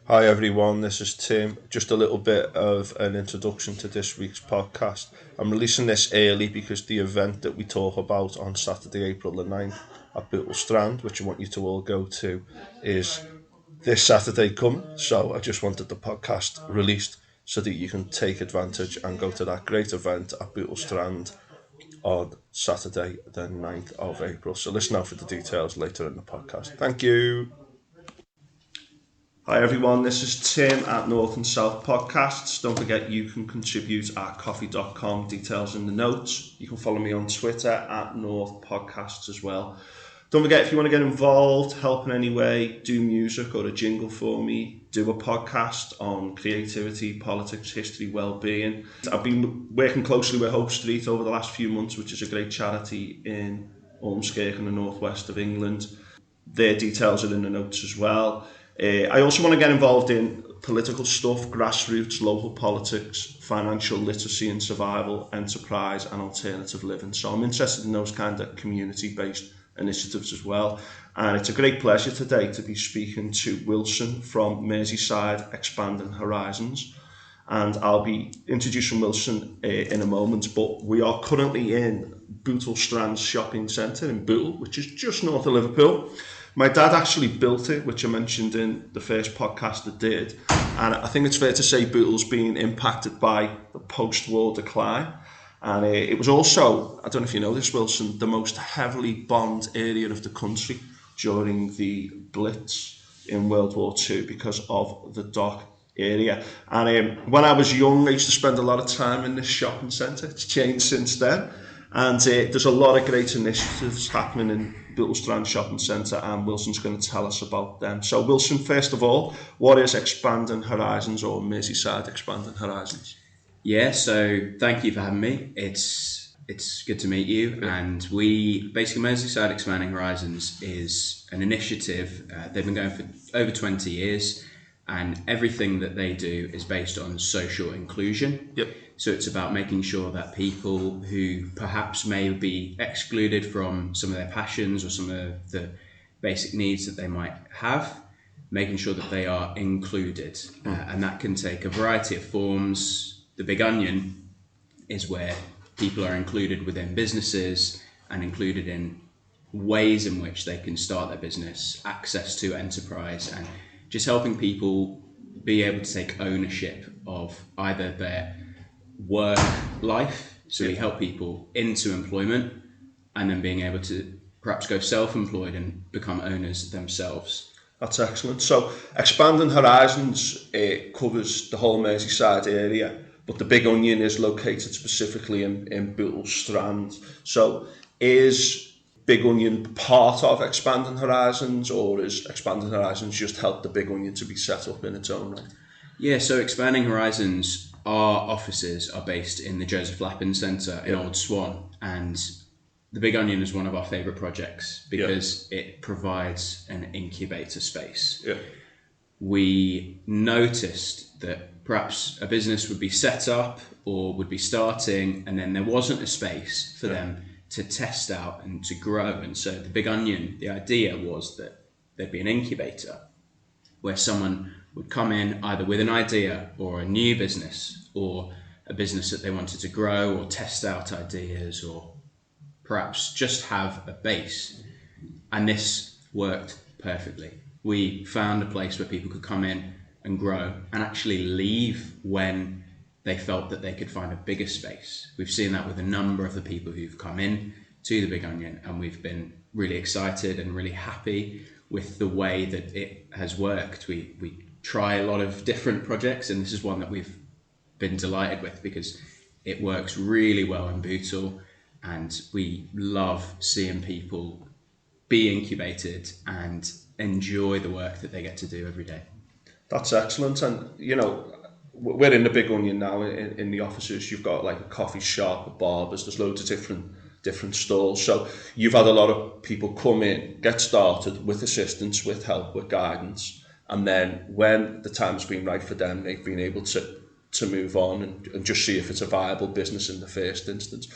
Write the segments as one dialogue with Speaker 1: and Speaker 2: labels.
Speaker 1: Hi everyone, this is Tim. Just a little bit of an introduction to this week's podcast. I'm releasing this early because the event that we talk about on Saturday, April the 9th at Bootle Strand, which I want you to all go to, is this Saturday coming. So I just wanted the podcast released so that you can take advantage and go to that great event at Bootle Strand on Saturday the 9th of April. So listen out for the details later in the podcast. Thank you. Hi everyone, this is Tim at North and South Podcasts. Don't forget you can contribute at coffee.com, details in the notes. You can follow me on Twitter at North Podcasts as well. Don't forget, if you want to get involved, help in any way, do music or a jingle for me, do a podcast on creativity, politics, history, well-being. I've been working closely with Hope Street over the last few months, which is a great charity in Ormskirk in the northwest of England. Their details are in the notes as well. I also want to get involved in political stuff, grassroots, local politics, financial literacy and survival, enterprise and alternative living. So I'm interested in those kind of community-based initiatives as well. And it's a great pleasure today to be speaking to Wilson from Merseyside Expanding Horizons. And I'll be introducing Wilson in a moment, but we are currently in Bootle Strand Shopping Centre in Bootle, which is just north of Liverpool. My dad actually built it, which I mentioned in the first podcast I did, and I think it's fair to say Bootle's been impacted by the post-war decline. And it was also, I don't know if you know this, Wilson, the most heavily bombed area of the country during the Blitz in World War II because of the dock area. And when I was young, I used to spend a lot of time in this shopping centre. It's changed since then. And there's a lot of great initiatives happening in Bootle Strand Shopping Centre, and Wilson's going to tell us about them. So Wilson, first of all, what is Expanding Horizons or Merseyside Expanding Horizons?
Speaker 2: Yeah, so thank you for having me. It's good to meet you.
Speaker 1: Yeah.
Speaker 2: And we basically Merseyside Expanding Horizons is an initiative. They've been going for over 20 years, and everything that they do is based on social inclusion.
Speaker 1: Yep.
Speaker 2: So it's about making sure that people who perhaps may be excluded from some of their passions or some of the basic needs that they might have, making sure that they are included. And that can take a variety of forms. The big onion is where people are included within businesses and included in ways in which they can start their business, access to enterprise, and just helping people be able to take ownership of either their work life. So we help people into employment and then being able to perhaps go self-employed and become owners themselves.
Speaker 1: That's excellent. So Expanding Horizons covers the whole Merseyside area, but the Big Onion is located specifically in Bootle Strand. So is Big Onion part of Expanding Horizons, or is Expanding Horizons just help the Big Onion to be set up in its own right?
Speaker 2: Yeah, so Expanding Horizons, our offices are based in the Joseph Lappin Centre in Old Swan, and the Big Onion is one of our favourite projects because it provides an incubator space.
Speaker 1: Yeah.
Speaker 2: We noticed that perhaps a business would be set up or would be starting, and then there wasn't a space for them to test out and to grow. And so the Big Onion, the idea was that there'd be an incubator where someone would come in either with an idea or a new business or a business that they wanted to grow or test out ideas or perhaps just have a base. And this worked perfectly. We found a place where people could come in and grow and actually leave when they felt that they could find a bigger space. We've seen that with a number of the people who've come in to the Big Onion, and we've been really excited and really happy with the way that it has worked. We try a lot of different projects, and this is one that we've been delighted with because it works really well in Bootle, and we love seeing people be incubated and enjoy the work that they get to do every day.
Speaker 1: That's excellent. And, you know, we're in the Big Onion now in the offices. You've got like a coffee shop, a barbers, there's loads of different stalls. So you've had a lot of people come in, get started with assistance, with help, with guidance. And then when the time's been right for them, they've been able to move on and just see if it's a viable business in the first instance.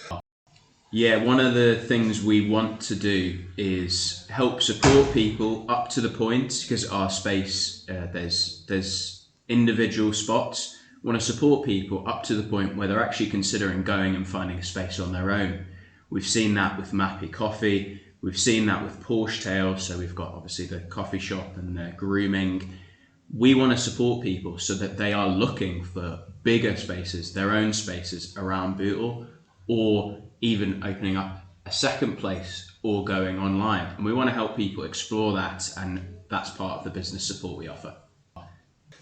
Speaker 2: Yeah, one of the things we want to do is help support people up to the point, because our space, there's individual spots. We want to support people up to the point where they're actually considering going and finding a space on their own. We've seen that with Mappy Coffee. We've seen that with Porsche Tail. So we've got obviously the coffee shop and the grooming. We want to support people so that they are looking for bigger spaces, their own spaces around Bootle, or even opening up a second place or going online. And we want to help people explore that, and that's part of the business support we offer.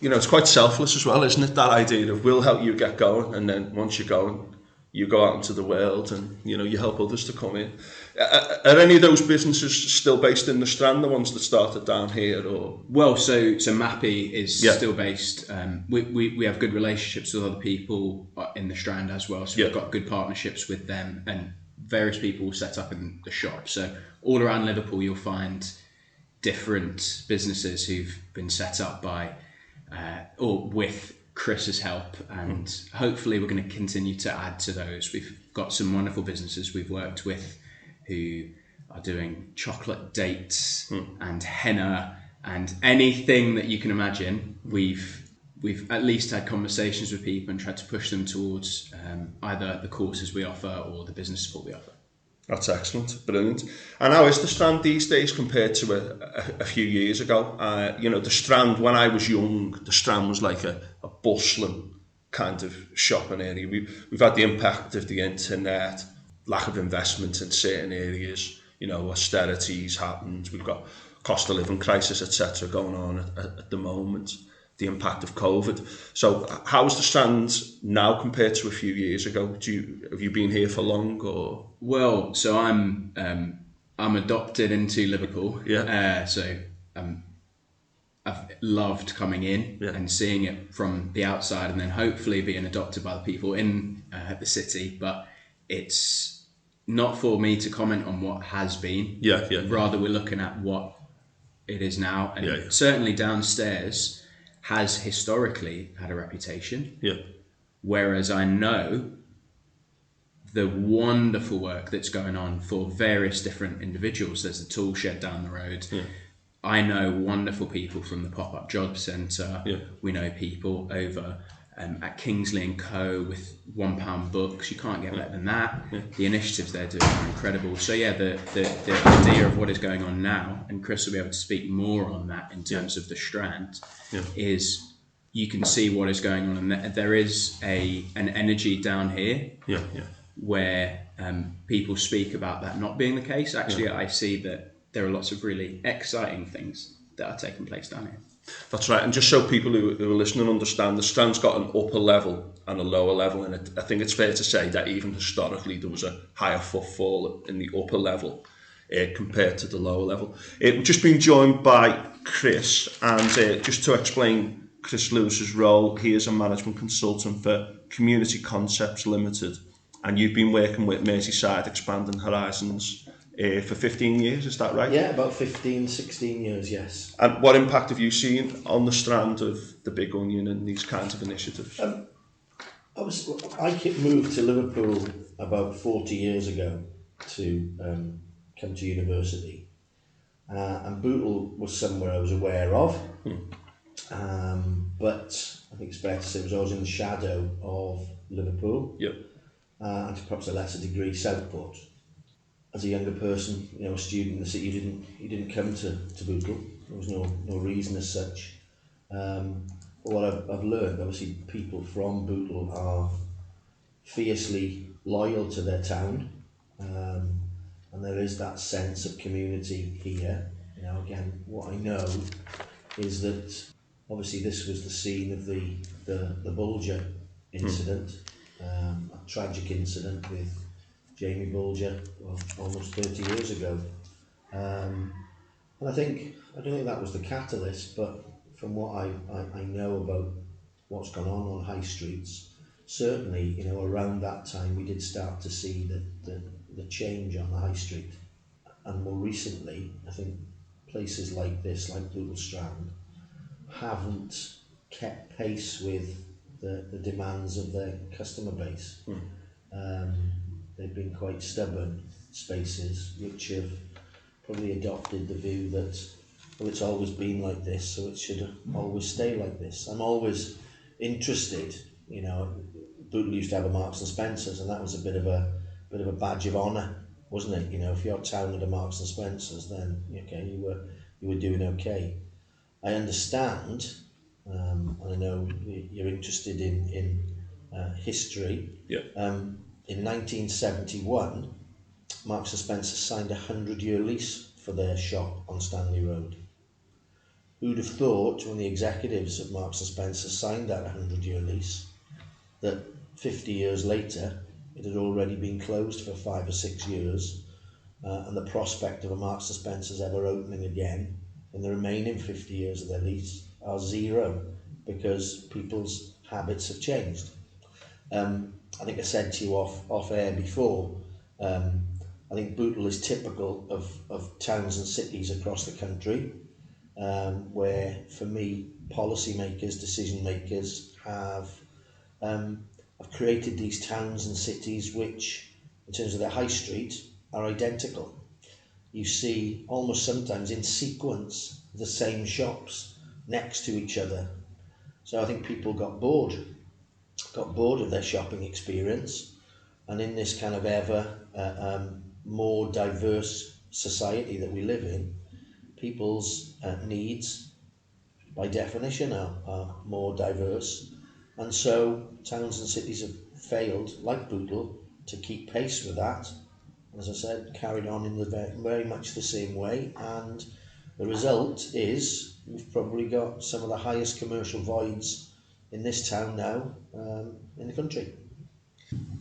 Speaker 1: You know, it's quite selfless as well, isn't it? That idea of we'll help you get going, and then once you're going, you go out into the world and, you know, you help others to come in. Are any of those businesses still based in the Strand, the ones that started down here, or?
Speaker 2: Well, so Mappy is
Speaker 1: Yeah.
Speaker 2: still based. We have good relationships with other people in the Strand as well. So
Speaker 1: Yeah.
Speaker 2: we've got good partnerships with them, and various people set up in the shop. So all around Liverpool, you'll find different businesses who've been set up by or with Chris's help, and hopefully we're going to continue to add to those. We've got some wonderful businesses we've worked with who are doing chocolate dates and henna and anything that you can imagine. We've at least had conversations with people and tried to push them towards either the courses we offer or the business support we offer.
Speaker 1: That's excellent, brilliant. And how is the Strand these days compared to a few years ago? You know, the Strand, when I was young, the Strand was like a bustling kind of shopping area. We've had the impact of the internet, lack of investment in certain areas, you know, austerities happened. We've got cost of living crisis, etc., going on at the moment. The impact of COVID. So, how is the Strand now compared to a few years ago? Have you been here for long, or?
Speaker 2: Well, so I'm adopted into Liverpool.
Speaker 1: Yeah.
Speaker 2: So I've loved coming in and seeing it from the outside, and then hopefully being adopted by the people in the city. But it's not for me to comment on what has been.
Speaker 1: Yeah.
Speaker 2: Rather, we're looking at what it is now, and certainly downstairs has historically had a reputation.
Speaker 1: Yeah.
Speaker 2: Whereas I know the wonderful work that's going on for various different individuals. There's the tool shed down the road.
Speaker 1: Yeah.
Speaker 2: I know wonderful people from the pop-up job centre.
Speaker 1: Yeah.
Speaker 2: We know people over at Kingsley and Co with £1 books. You can't get better than that. Yeah. The initiatives they're doing are incredible. So yeah, the idea of what is going on now, and Chris will be able to speak more on that in terms of the Strand, is you can see what is going on, and there is an energy down here where people speak about that not being the case. Actually, I see that there are lots of really exciting things that are taking place down here.
Speaker 1: That's right, and just so people who are listening understand, the Strand's got an upper level and a lower level, and I think it's fair to say that even historically there was a higher footfall in the upper level compared to the lower level. We've just been joined by Chris, and just to explain Chris Lewis's role, he is a management consultant for Community Concepts Limited, and you've been working with Merseyside Expanding Horizons for 15 years, is that right?
Speaker 3: Yeah, about 15, 16 years, yes.
Speaker 1: And what impact have you seen on the Strand of the Big Onion and these kinds of initiatives?
Speaker 3: I moved to Liverpool about 40 years ago to come to university, and Bootle was somewhere I was aware of, but I think it's fair to say it was always in the shadow of Liverpool, and to perhaps a lesser degree Southport. As a younger person, you know, a student in the city, you didn't come to Bootle. There was no reason as such. But what I've learned, obviously, people from Bootle are fiercely loyal to their town, and there is that sense of community here. You know, again, what I know is that obviously this was the scene of the Bulger incident, a tragic incident with Jamie Bulger, well, almost 30 years ago. And I don't think that was the catalyst, but from what I know about what's gone on high streets, certainly, you know, around that time we did start to see the change on the high street. And more recently, I think places like this, like Bootle Strand, haven't kept pace with the demands of their customer base. they've been quite stubborn spaces which have probably adopted the view that, well, it's always been like this, so it should always stay like this. I'm always interested, you know, Bootle used to have a Marks and Spencer's, and that was a bit of a badge of honour, wasn't it? You know, if your town had a Marks and Spencer's, then okay, you were doing okay. I understand, and I know you're interested in history.
Speaker 1: Yeah.
Speaker 3: In 1971, Marks and Spencer signed a 100-year lease for their shop on Stanley Road. Who'd have thought, when the executives of Marks and Spencer signed that 100-year lease, that 50 years later it had already been closed for 5 or 6 years, and the prospect of a Marks and Spencer's ever opening again in the remaining 50 years of their lease are zero, because people's habits have changed. I think I said to you off air before, I think Bootle is typical of towns and cities across the country, where, for me, policymakers, decision makers have created these towns and cities which, in terms of their high street, are identical. You see almost sometimes in sequence the same shops next to each other. So I think people got bored of their shopping experience, and in this kind of ever more diverse society that we live in, people's needs by definition are more diverse, and so towns and cities have failed, like Bootle, to keep pace with that. As I said, carried on in very much the same way, and the result is we've probably got some of the highest commercial voids in this town now in the country.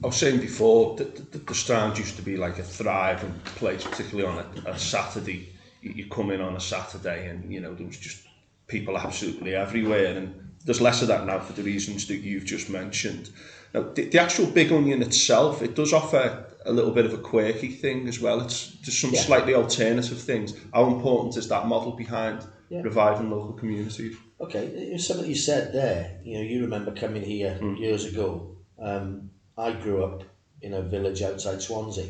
Speaker 1: I was saying before that the Strand used to be like a thriving place, particularly on a Saturday. You come in on a Saturday and, you know, there was just people absolutely everywhere, and there's less of that now for the reasons that you've just mentioned. Now, the actual Big Onion itself, it does offer a little bit of a quirky thing as well. It's just some slightly alternative things. How important is that model behind reviving local communities?
Speaker 3: Okay, it was something you said there. You know, you remember coming here years ago. I grew up in a village outside Swansea,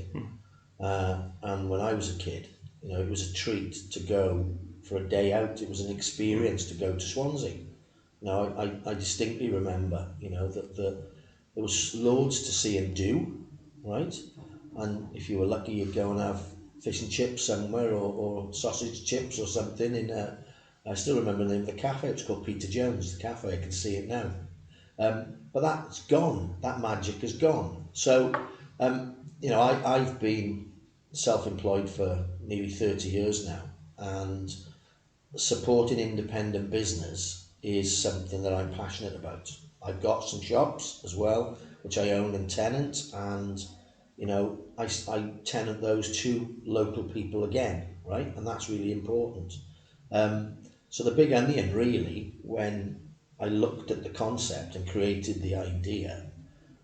Speaker 3: and when I was a kid, you know, it was a treat to go for a day out. It was an experience to go to Swansea. Now, I distinctly remember, you know, that there was loads to see and do, right? And if you were lucky, you'd go and have fish and chips somewhere, or sausage chips or something. I still remember the name of the cafe. It's called Peter Jones, the cafe. I can see it now. But that's gone. That magic is gone. So, you know, I've been self-employed for nearly 30 years now, and supporting independent business is something that I'm passionate about. I've got some shops as well, which I own and tenant, and, you know, I tenant those to local people again, right? And that's really important. So the Big Onion, really, when I looked at the concept and created the idea,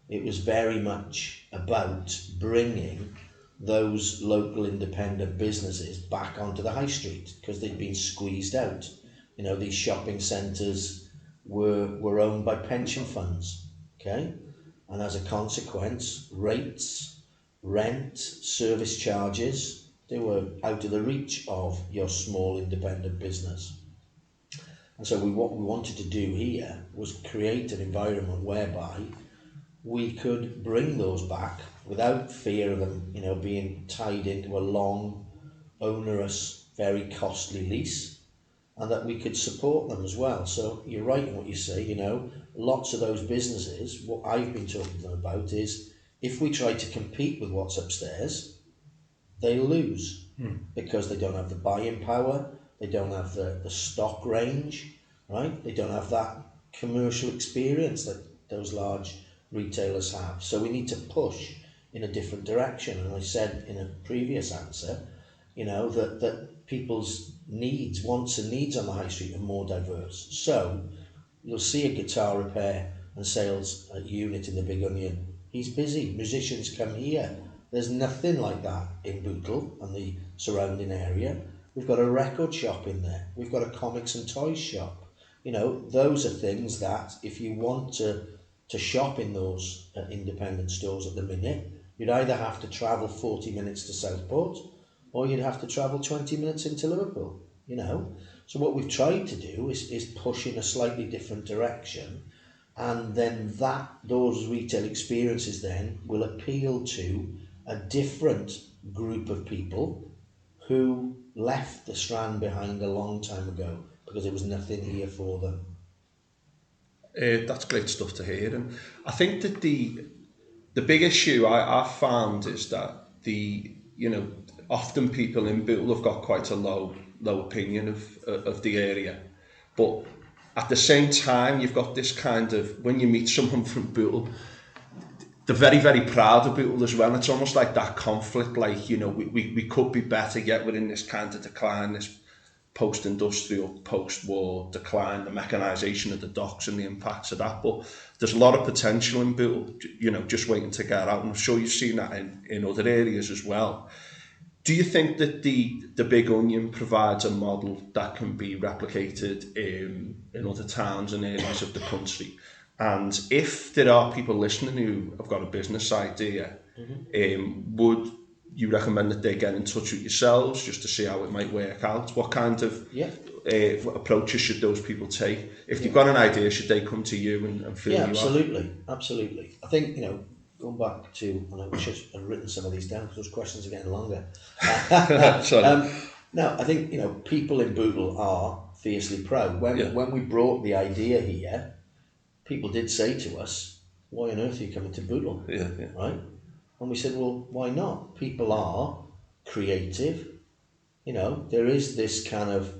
Speaker 3: it was very much about bringing those local independent businesses back onto the high street, because they'd been squeezed out. You know, these shopping centres were owned by pension funds, okay? And as a consequence, rates, rent, service charges, they were out of the reach of your small independent business. And so what we wanted to do here was create an environment whereby we could bring those back without fear of them, you know, being tied into a long, onerous, very costly lease, and that we could support them as well. So you're right in what you say, you know, lots of those businesses, what I've been talking to them about is, if we try to compete with what's upstairs, they lose, because they don't have the buying power, they don't have the stock range, right? They don't have that commercial experience that those large retailers have. So we need to push in a different direction. And I said in a previous answer, you know, that people's needs, wants and needs on the high street are more diverse. So you'll see a guitar repair and sales unit in the Big Onion. He's busy. Musicians come here. There's nothing like that in Bootle and the surrounding area. We've got a record shop in there. We've got a comics and toys shop. You know, those are things that, if you want to shop in those independent stores at the minute, You'd either have to travel 40 minutes to Southport, or you'd have to travel 20 minutes into Liverpool, you know. So what we've tried to do is push in a slightly different direction, and then those retail experiences then will appeal to a different group of people who left the Strand behind a long time ago because there was nothing here for them.
Speaker 1: That's great stuff to hear, and I think that the big issue I've found is that often people in Bootle have got quite a low opinion of the area, but at the same time you've got this kind of, when you meet someone from Bootle, they're very, very proud of Bootle as well. It's almost like that conflict, like, we could be better, yet we're in this kind of decline, this post-industrial, post-war decline, the mechanisation of the docks and the impacts of that. But there's a lot of potential in Bootle, just waiting to get out. And I'm sure you've seen that in other areas as well. Do you think that the Big Onion provides a model that can be replicated in other towns and areas of the country? And if there are people listening who have got a business idea, would you recommend that they get in touch with yourselves just to see how it might work out? What kind of approaches should those people take? If they've got an idea, should they come to you and fill you up?
Speaker 3: Absolutely. I think, going back to, and I should have written some of these down because those questions are getting longer. No, I think, people in Bootle are fiercely proud. When we brought the idea here, people did say to us, why on earth are you coming to Bootle? Right? And we said, well, why not? People are creative. There is this kind of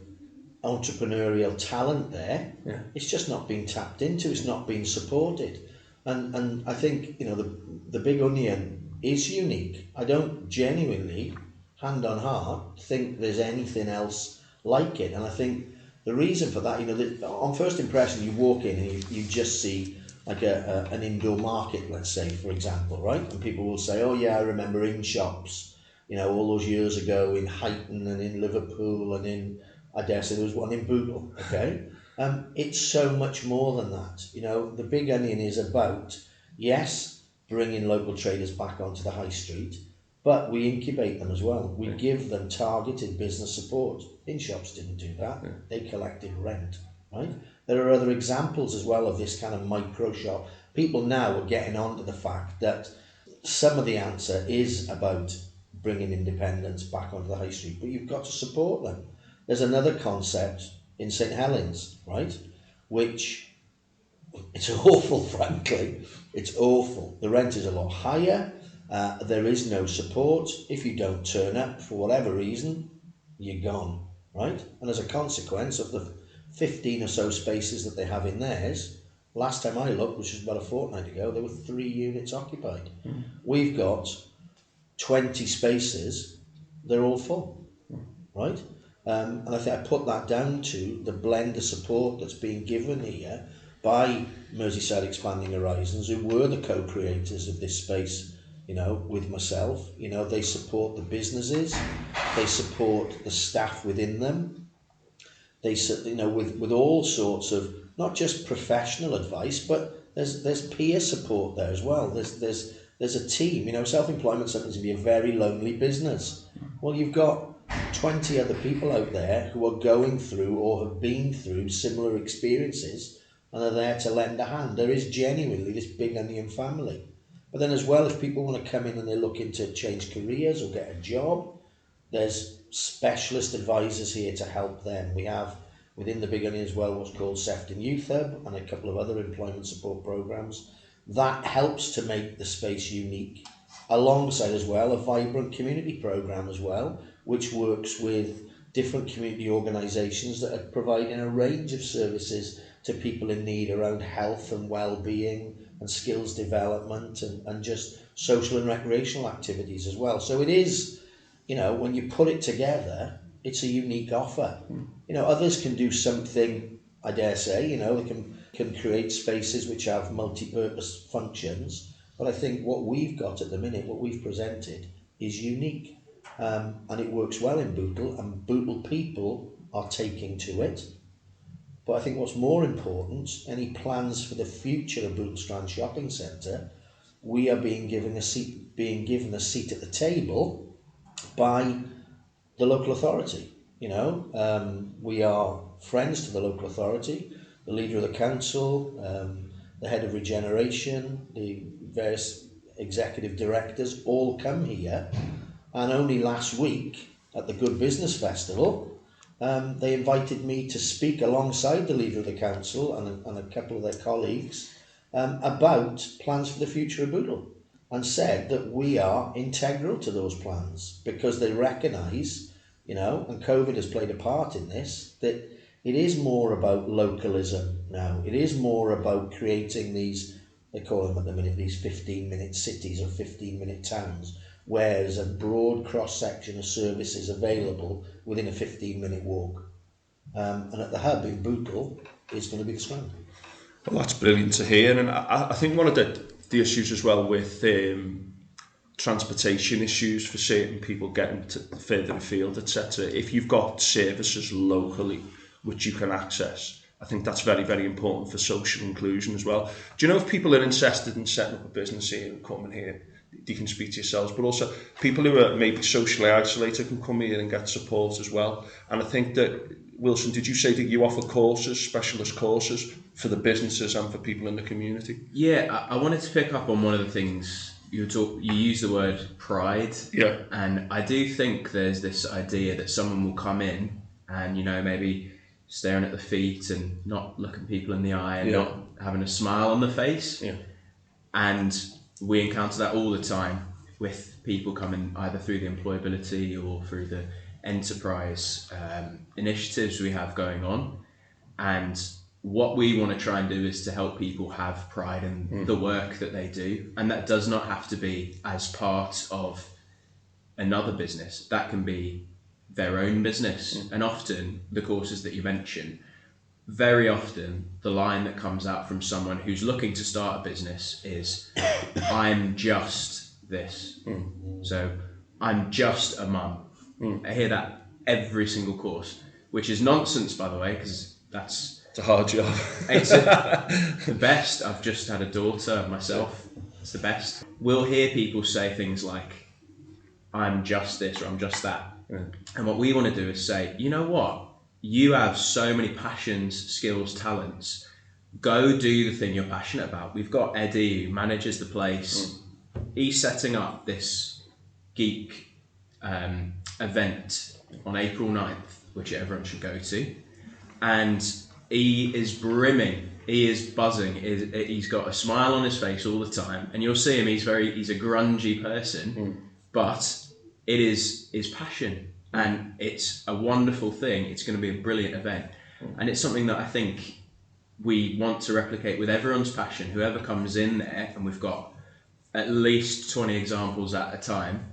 Speaker 3: entrepreneurial talent there. It's just not being tapped into. It's not being supported. And I think, the Big Onion is unique. I don't genuinely, hand on heart, think there's anything else like it. And I think the reason for that, on first impression, you walk in and you just see like an indoor market, let's say, for example, right? And people will say, oh yeah, I remember in shops, all those years ago in Huyton and in Liverpool and I dare say there was one in Bootle, okay? It's so much more than that. The Big Onion is about, yes, bringing local traders back onto the high street, but we incubate them as well. We give them targeted business support. In shops didn't do that. They collected rent, right? There are other examples as well of this kind of micro shop. People now are getting on to the fact that some of the answer is about bringing independence back onto the high street, but you've got to support them. There's another concept in St Helens, right, which it's awful, frankly. It's awful. The rent is a lot higher. There is no support. If you don't turn up for whatever reason, you're gone, right? And as a consequence of the 15 or so spaces that they have in theirs, last time I looked, which was about a fortnight ago, there were 3 units occupied. We've got 20 spaces, they're all full, right? And I think I put that down to the blend of support that's being given here by Merseyside Expanding Horizons, who were the co-creators of this space, with myself. They support the businesses, they support the staff within them. They, with all sorts of, not just professional advice, but there's peer support there as well. There's a team. Self-employment sometimes can be a very lonely business. Well, you've got 20 other people out there who are going through or have been through similar experiences and are there to lend a hand. There is genuinely this Big Onion family. But then as well, if people want to come in and they're looking to change careers or get a job, there's specialist advisors here to help them. We have within the Big Onion as well what's called Sefton Youth Hub and a couple of other employment support programs. That helps to make the space unique, alongside as well a vibrant community program as well, which works with different community organisations that are providing a range of services to people in need around health and well-being and skills development and just social and recreational activities as well. So it is, when you put it together, it's a unique offer. Others can do something, I dare say, they can create spaces which have multi-purpose functions. But I think what we've got at the minute, what we've presented, is unique. And it works well in Bootle, and Bootle people are taking to it. But I think what's more important, any plans for the future of Bootle Strand Shopping Centre, we are being given a seat at the table by the local authority. We are friends to the local authority, the leader of the council, the head of Regeneration, the various executive directors all come here. And only last week at the Good Business Festival, they invited me to speak alongside the leader of the council and a couple of their colleagues about plans for the future of Bootle, and said that we are integral to those plans because they recognise, and COVID has played a part in this, that it is more about localism now. It is more about creating these, they call them at the minute, these 15-minute cities or 15-minute towns, where there's a broad cross-section of services available within a 15-minute walk. And at the hub in Bootle is going to be the Strand.
Speaker 1: Well, that's brilliant to hear. And I think one of the issues as well with transportation issues for certain people getting to further afield, etc. If you've got services locally which you can access, I think that's very, very important for social inclusion as well. Do you know if people are interested in setting up a business here and coming here, you can speak to yourselves, but also people who are maybe socially isolated can come here and get support as well. And I think that, Wilson, did you say that you offer courses, specialist courses for the businesses and for people in the community?
Speaker 2: Yeah, I wanted to pick up on one of the things you use the word pride.
Speaker 1: Yeah.
Speaker 2: And I do think there's this idea that someone will come in and, maybe staring at the feet and not looking people in the eye and not having a smile on the face.
Speaker 1: Yeah.
Speaker 2: And we encounter that all the time with people coming either through the employability or through the enterprise initiatives we have going on. And what we want to try and do is to help people have pride in the work that they do. And that does not have to be as part of another business. That can be their own business. And often the courses that you mention, very often the line that comes out from someone who's looking to start a business is, I'm just this. So I'm just a mum. I hear that every single course, which is nonsense, by the way, because it's
Speaker 1: a hard job.
Speaker 2: It's the best. I've just had a daughter myself. It's the best. We'll hear people say things like, I'm just this or I'm just that. And what we want to do is say, you know what? You have so many passions, skills, talents. Go do the thing you're passionate about. We've got Eddie who manages the place. He's setting up this geek event on April 9th, which everyone should go to. And he is brimming. He is buzzing. He's got a smile on his face all the time. And you'll see him, he's a grungy person, but it is his passion. And it's a wonderful thing. It's going to be a brilliant event. And it's something that I think we want to replicate with everyone's passion, whoever comes in there, and we've got at least 20 examples at a time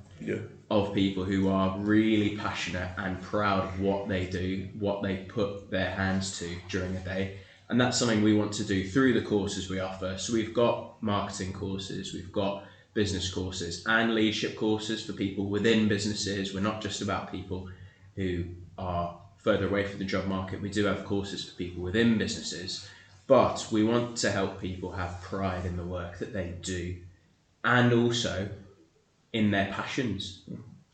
Speaker 2: of people who are really passionate and proud of what they do, what they put their hands to during a day. And that's something we want to do through the courses we offer. So we've got marketing courses, we've got business courses and leadership courses for people within businesses. We're not just about people who are further away from the job market. We do have courses for people within businesses, but we want to help people have pride in the work that they do and also in their passions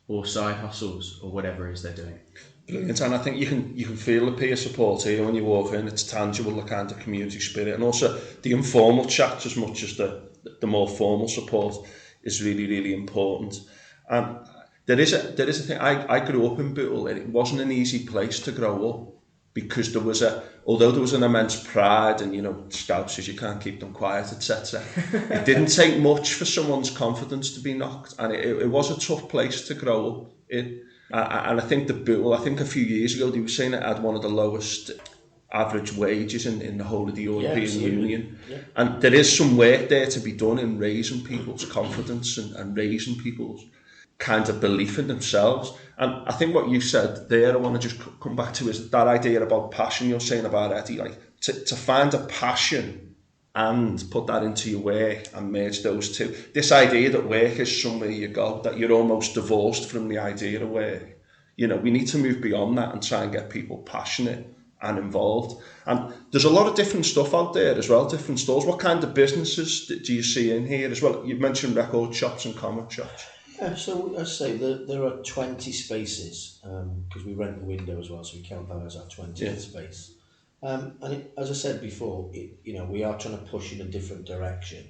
Speaker 2: or side hustles or whatever it is they're doing.
Speaker 1: Brilliant. And I think you can feel the peer support here when you walk in. It's tangible, the kind of community spirit, and also the informal chats as much as the more formal support is really, really important. There is a thing. I grew up in Bootle, and it wasn't an easy place to grow up because although there was an immense pride and Scouts says you can't keep them quiet, etc. It didn't take much for someone's confidence to be knocked, and it was a tough place to grow up in. And I think I think a few years ago they were saying it had one of the lowest average wages in the whole of the European Union. Yeah. And there is some work there to be done in raising people's confidence and raising people's kind of belief in themselves. And I think what you said there, I want to just come back to, is that idea about passion you're saying about Eddie, like to find a passion and put that into your work and merge those two. This idea that work is somewhere you go, that you're almost divorced from the idea of work. We need to move beyond that and try and get people passionate and involved. And there's a lot of different stuff out there as well, different stores. What kind of businesses do you see in here as well? You mentioned record shops and comic shops.
Speaker 3: Yeah, so as I say, there are 20 spaces, because we rent the window as well, so we count that as our 20th space. As I said before, we are trying to push in a different direction.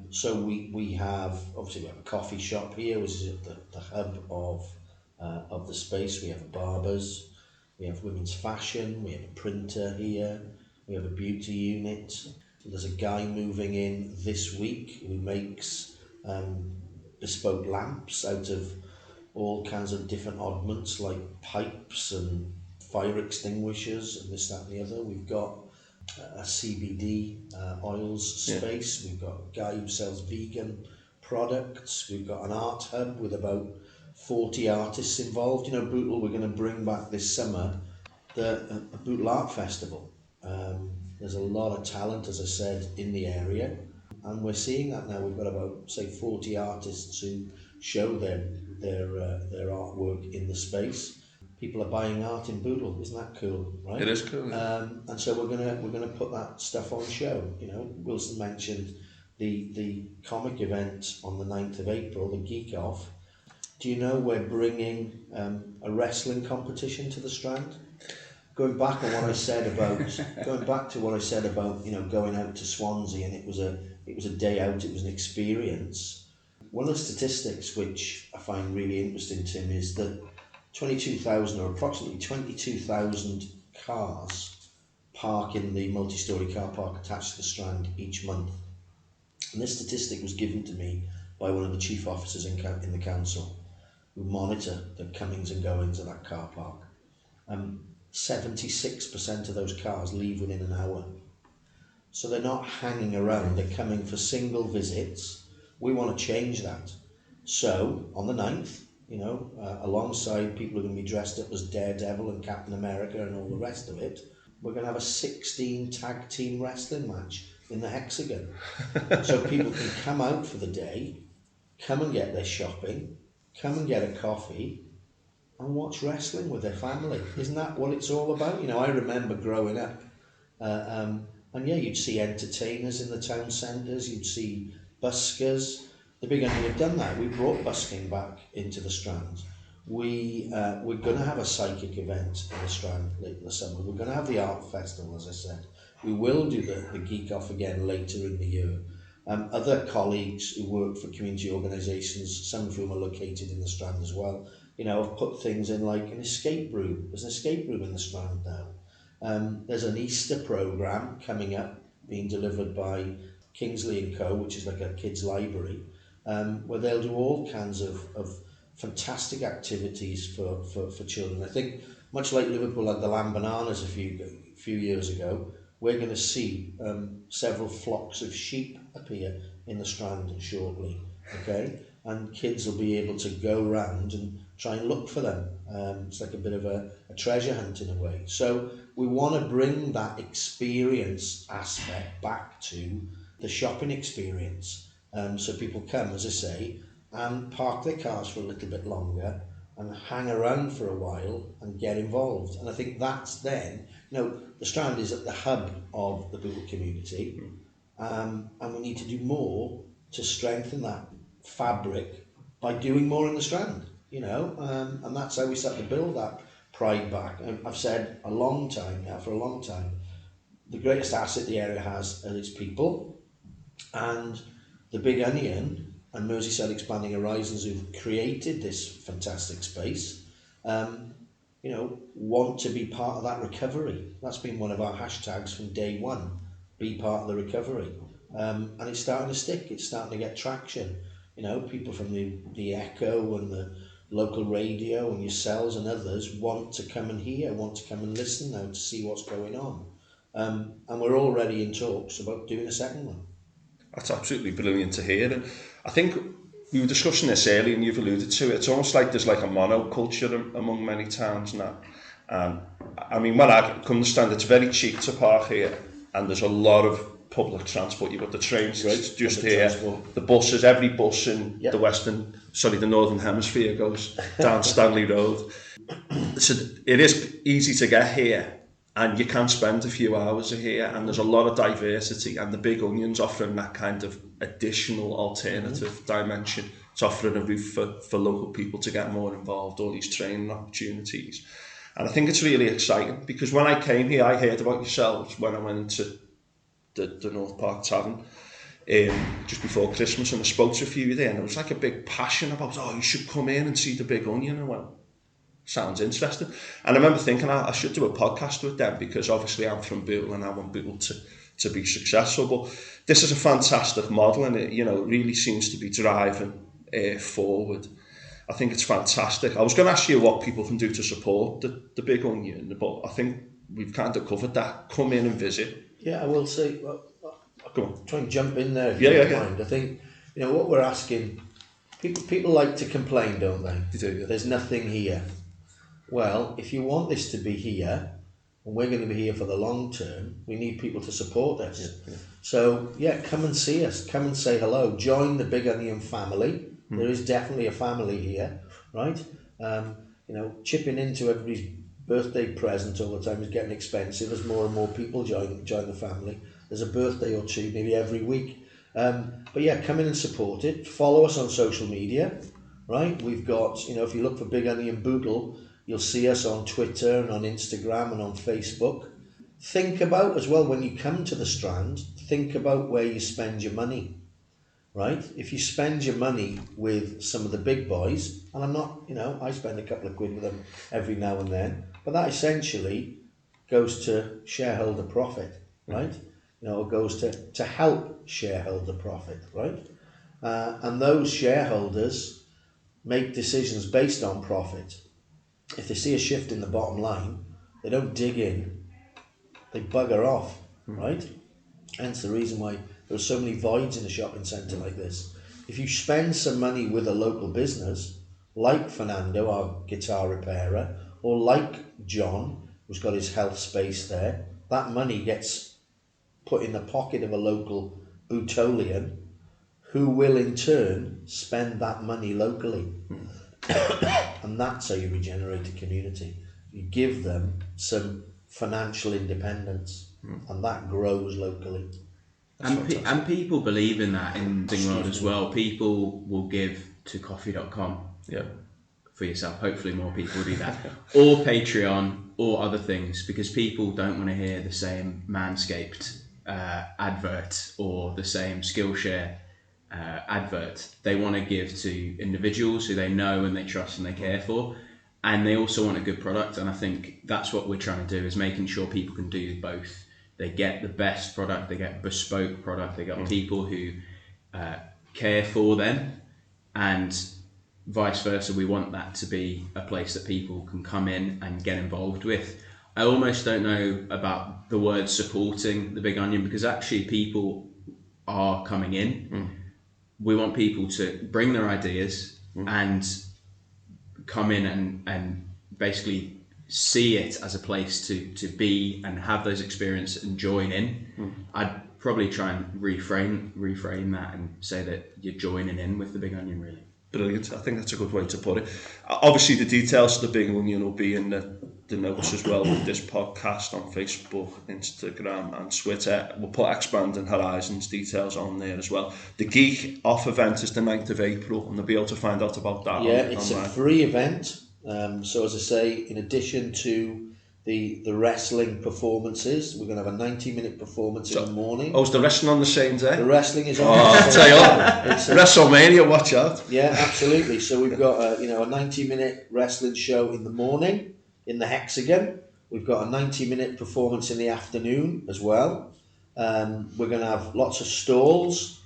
Speaker 3: So we have, obviously we have a coffee shop here, which is the hub of the space. We have a barber's, we have women's fashion, we have a printer here, we have a beauty unit. There's a guy moving in this week who makes bespoke lamps out of all kinds of different oddments like pipes and fire extinguishers and this, that and the other. We've got a CBD oils space. We've got a guy who sells vegan products. We've got an art hub with about 40 artists involved. Bootle, we're going to bring back this summer a Bootle Art Festival. There's a lot of talent, as I said, in the area, and we're seeing that now. We've got about, say, 40 artists who show their artwork in the space. People are buying art in Bootle. Isn't that cool, right?
Speaker 1: It is cool. Yeah.
Speaker 3: And so we're gonna put that stuff on show. Wilson mentioned the comic event on the 9th of April, the Geek Off. Do you know we're bringing a wrestling competition to the Strand? Going back to what I said about going out to Swansea, and it was a day out. It was an experience. One of the statistics which I find really interesting, Tim, is that 22,000 or approximately 22,000 cars park in the multi-storey car park attached to the Strand each month. And this statistic was given to me by one of the chief officers in the council who monitor the comings and goings of that car park. 76% of those cars leave within an hour. So they're not hanging around, they're coming for single visits. We want to change that. So on the 9th, alongside people who are going to be dressed up as Daredevil and Captain America and all the rest of it, we're going to have a 16 tag team wrestling match in the Hexagon. So people can come out for the day, come and get their shopping, come and get a coffee, and watch wrestling with their family. Isn't that what it's all about? I remember growing up, you'd see entertainers in the town centres, you'd see buskers. The Big Onion have done that. We brought busking back into the Strand. We're going to have a psychic event in the Strand late in the summer. We're going to have the art festival, as I said. We will do the Geek Off again later in the year. Other colleagues who work for community organisations, some of whom are located in the Strand as well, have put things in like an escape room. There's an escape room in the Strand now. There's an Easter programme coming up, being delivered by Kingsley & Co., which is like a kids' library, where they'll do all kinds of fantastic activities for children. I think, much like Liverpool had the Lamb Bananas a few years ago, we're going to see several flocks of sheep appear in the Strand shortly, okay? And kids will be able to go round and try and look for them. It's like a bit of a treasure hunt in a way. So we want to bring that experience aspect back to the shopping experience. So people come, as I say, and park their cars for a little bit longer and hang around for a while and get involved. And I think that's then, the Strand is at the hub of the Bootle community, and we need to do more to strengthen that fabric by doing more in the Strand, and that's how we start to build that pride back. And I've said for a long time, the greatest asset the area has are its people, and the Big Onion and Merseyside Expanding Horizons, who've created this fantastic space, want to be part of that recovery. That's been one of our hashtags from day one, be part of the recovery. And it's starting to stick, it's starting to get traction. People from the Echo and the local radio and yourselves and others want to come and hear, want to come and listen now to see what's going on. And we're already in talks about doing a second one.
Speaker 1: That's absolutely brilliant to hear. And I think we were discussing this earlier and you've alluded to it. It's almost like there's like a monoculture among many towns now. When I come to understand, it's very cheap to park here and there's a lot of public transport. You've got the trains just here, the buses, every bus in the Northern Hemisphere goes down Stanley Road. So it is easy to get here. and you can spend a few hours here, and there's a lot of diversity, and the Big Onion's offering that kind of additional alternative dimension. It's offering a roof for local people to get more involved, all these training opportunities. And I think it's really exciting, because when I came here, I heard about yourselves when I went into the North Park Tavern just before Christmas, and I spoke to a few there, and it was like a big passion about, oh, you should come in and see the Big Onion. And I went, sounds interesting. And I remember thinking I should do a podcast with them, because obviously I'm from Bootle and I want Bootle to be successful. But this is a fantastic model, and it, it really seems to be driving forward. I think it's fantastic. I was going to ask you what people can do to support the Big Onion, but I think we've kind of covered that. Come in and visit.
Speaker 3: Yeah, I will say, I'll try and jump in there if
Speaker 1: you
Speaker 3: don't mind. I think, what we're asking, people like to complain, don't they?
Speaker 1: They do, yeah.
Speaker 3: There's nothing here. Well, if you want this to be here, and we're going to be here for the long term, we need people to support us. Yeah. So, come and see us. Come and say hello. Join the Big Onion family. There is definitely a family here, right? Chipping into everybody's birthday present all the time is getting expensive as more and more people join the family. There's a birthday or two nearly every week. But come in and support it. Follow us on social media, right? We've got, if you look for Big Onion Bootle, you'll see us on Twitter and on Instagram and on Facebook. Think about as well, when you come to the Strand, think about where you spend your money, right? If you spend your money with some of the big boys, and I'm not, I spend a couple of quid with them every now and then, but that essentially goes to shareholder profit, right? It goes to help shareholder profit, right? And those shareholders make decisions based on profit. If they see a shift in the bottom line, they don't dig in, they bugger off, right? Hence the reason why there are so many voids in a shopping centre like this. If you spend some money with a local business, like Fernando, our guitar repairer, or like John, who's got his health space there, that money gets put in the pocket of a local Bootolian, who will in turn spend that money locally. And that's how you regenerate a community. You give them some financial independence, and that grows locally.
Speaker 2: And people believe in that in the world as well. People will give to coffee.com for yourself. Hopefully more people do that. Or Patreon or other things, because people don't want to hear the same Manscaped advert or the same Skillshare advert. They want to give to individuals who they know and they trust and they care for, and they also want a good product. And I think that's what we're trying to do, is making sure people can do both. They get the best product, they get bespoke product, they get people who care for them, and vice versa. We want that to be a place that people can come in and get involved with. I almost don't know about the word supporting the Big Onion, because actually people are coming in. We want people to bring their ideas and come in and basically see it as a place to be and have those experiences and join in. I'd probably try and reframe that and say that you're joining in with the Big Onion, really.
Speaker 1: Brilliant. I think that's a good way to put it. Obviously, the details of the Big Onion will be in the notes as well with this podcast on Facebook, Instagram and Twitter. We'll put Expanding Horizons details on there as well. The Geek Off event is the 9th of April, and they'll be able to find out about that.
Speaker 3: It's online. A free event. So as I say, in addition to the wrestling performances, we're going to have a 90-minute performance in the morning.
Speaker 1: Oh, is the wrestling on the same day?
Speaker 3: The wrestling is on
Speaker 1: the same day. Tell you, WrestleMania, watch out.
Speaker 3: Yeah, absolutely. So we've got a 90-minute wrestling show in the morning in the Hexagon. We've got a 90-minute performance in the afternoon as well. We're going to have lots of stalls,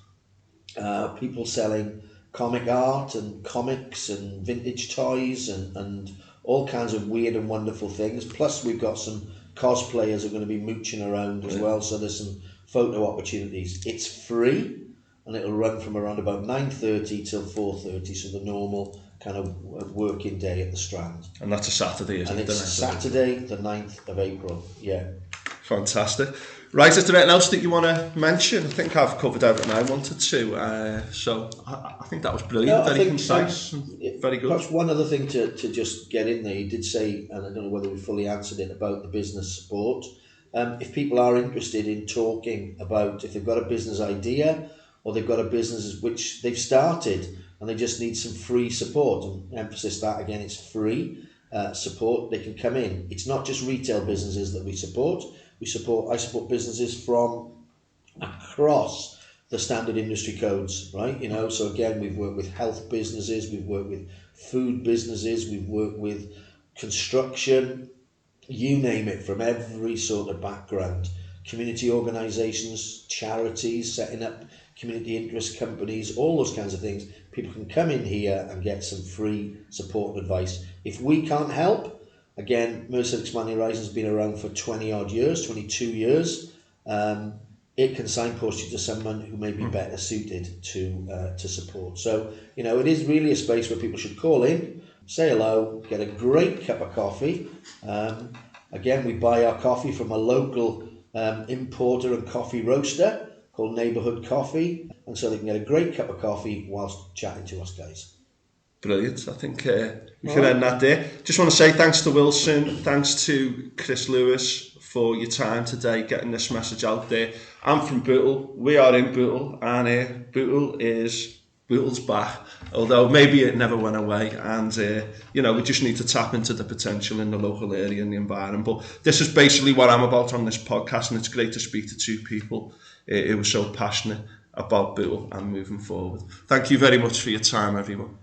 Speaker 3: people selling comic art and comics and vintage toys and all kinds of weird and wonderful things. Plus we've got some cosplayers who are going to be mooching around as well, so there's some photo opportunities. It's free, and it'll run from around about 9:30 till 4:30, so the normal kind of working day at the Strand.
Speaker 1: And that's a Saturday, isn't it?
Speaker 3: And it's Saturday the 9th of April,
Speaker 1: Fantastic. Right, is there anything else that you want to mention? I think I've covered everything I wanted to. So I think that was brilliant, very concise, and very good.
Speaker 3: Perhaps one other thing to just get in there, you did say, and I don't know whether we fully answered it, about the business support. If people are interested in talking about if they've got a business idea or they've got a business which they've started and they just need some free support, and emphasis that again, it's free support, they can come in. It's not just retail businesses that we support. I support businesses from across the standard industry codes, right? So again, we've worked with health businesses, we've worked with food businesses, we've worked with construction, you name it, from every sort of background. Community organisations, charities, setting up community interest companies, all those kinds of things. People can come in here and get some free support and advice. If we can't help, again, Merseyside Expanding Horizons has been around for 20 odd years, 22 years. It can signpost you to someone who may be better suited to support. So, it is really a space where people should call in, say hello, get a great cup of coffee. Again, we buy our coffee from a local importer and coffee roaster called Neighbourhood Coffee, and so they can get a great cup of coffee whilst chatting to us guys.
Speaker 1: Brilliant. I think we can end that there. Just want to say thanks to Wilson, thanks to Chris Lewis for your time today, getting this message out there. I'm from Bootle. We are in Bootle, and Bootle's back, although maybe it never went away, and we just need to tap into the potential in the local area and the environment. But this is basically what I'm about on this podcast, and it's great to speak to two people who were so passionate about Bootle and moving forward. Thank you very much for your time, everyone.